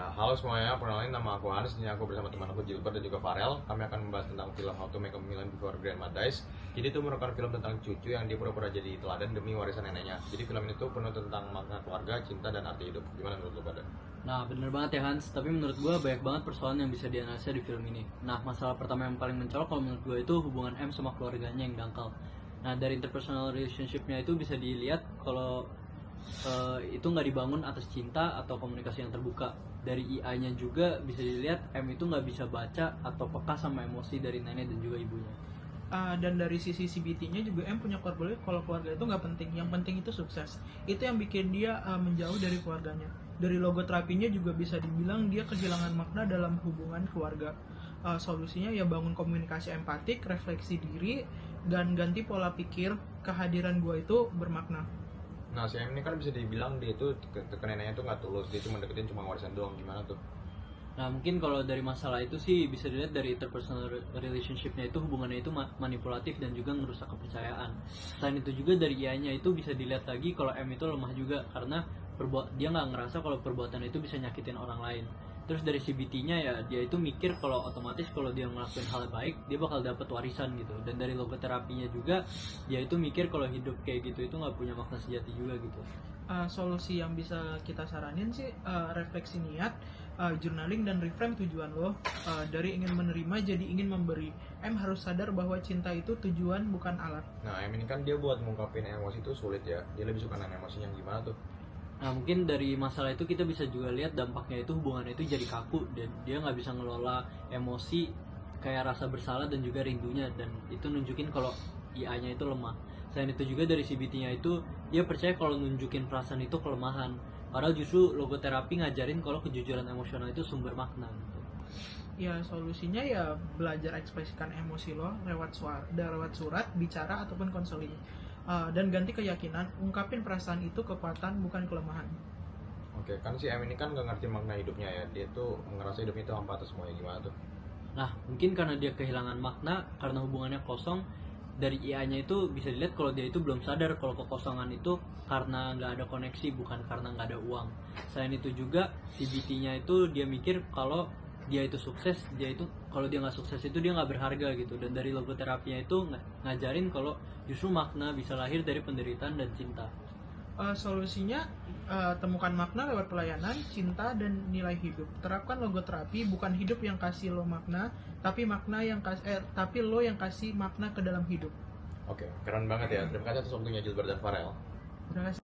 Halo semuanya, perkenalkan nama aku Hans. Ini aku bersama teman aku Gilbert dan juga Farel. Kami akan membahas tentang film How to Make a Million Before Grandma Dies. Jadi itu merupakan film tentang cucu yang dia pura-pura jadi teladan demi warisan neneknya. Jadi film itu penuh tentang makna keluarga, cinta, dan arti hidup. Gimana menurut lo pada? Nah, bener banget ya Hans, tapi menurut gue banyak banget persoalan yang bisa dianalisa di film ini. Nah, masalah pertama yang paling mencolok kalau menurut gue itu hubungan M sama keluarganya yang dangkal. Nah, dari interpersonal relationship-nya itu bisa dilihat kalau itu nggak dibangun atas cinta atau komunikasi yang terbuka. Dari IA-nya juga bisa dilihat M itu nggak bisa baca atau peka sama emosi dari nenek dan juga ibunya. Dan dari sisi CBT-nya juga M punya keluarga. Kalau keluarga itu nggak penting, yang penting itu sukses. Itu yang bikin dia menjauh dari keluarganya. Dari logo terapinya juga bisa dibilang dia kehilangan makna dalam hubungan keluarga. Solusinya ya bangun komunikasi empatik, refleksi diri, dan ganti pola pikir kehadiran gua itu bermakna. Nah, si M ini kan bisa dibilang dia itu ke neneknya itu nggak tulus. Dia cuma deketin cuma warisan doang. Gimana tuh? Nah, mungkin kalau dari masalah itu sih bisa dilihat dari interpersonal relationship-nya itu hubungannya itu manipulatif dan juga merusak kepercayaan. Selain itu juga dari IA-nya itu bisa dilihat lagi kalau M itu lemah juga karena dia nggak ngerasa kalau perbuatan itu bisa nyakitin orang lain. Terus dari CBT-nya ya dia itu mikir kalau otomatis kalau dia ngelakuin hal baik dia bakal dapat warisan gitu. Dan dari logoterapinya juga dia itu mikir kalau hidup kayak gitu itu nggak punya makna sejati juga gitu. Solusi yang bisa kita saranin sih refleksi niat, journaling dan reframe tujuan lo. Dari ingin menerima jadi ingin memberi. M harus sadar bahwa cinta itu tujuan bukan alat. Nah, M ini kan dia buat mengungkapin emosi itu sulit ya. Dia lebih suka nahan emosinya gimana tuh? Nah, mungkin dari masalah itu kita bisa juga lihat dampaknya itu hubungannya itu jadi kaku dan dia nggak bisa ngelola emosi kayak rasa bersalah dan juga rindunya, dan itu nunjukin kalau IA-nya itu lemah. Selain itu juga dari CBT-nya itu dia percaya kalau nunjukin perasaan itu kelemahan, padahal justru logoterapi ngajarin kalau kejujuran emosional itu sumber makna gitu. Ya solusinya ya belajar ekspresikan emosi lo lewat surat, bicara ataupun konseling. Dan ganti keyakinan, ungkapin perasaan itu kekuatan bukan kelemahan. Oke, kan si M ini kan nggak ngerti makna hidupnya ya. Dia tuh ngerasa hidupnya itu hampa atas semuanya. Gimana tuh? Nah, mungkin karena dia kehilangan makna, karena hubungannya kosong, dari IA-nya itu bisa dilihat kalau dia itu belum sadar kalau kekosongan itu karena nggak ada koneksi, bukan karena nggak ada uang. Selain itu juga, CBT-nya itu dia mikir kalau dia itu sukses, dia itu kalau dia nggak sukses itu dia nggak berharga gitu. Dan dari logoterapinya itu ngajarin kalau justru makna bisa lahir dari penderitaan dan cinta. Solusinya temukan makna lewat pelayanan, cinta, dan nilai hidup. Terapkan logoterapi, bukan hidup yang kasih lo makna, tapi tapi lo yang kasih makna ke dalam hidup. Oke, keren banget ya. Terima kasih atas waktunya Gilbert dan Farel. Terima kasih.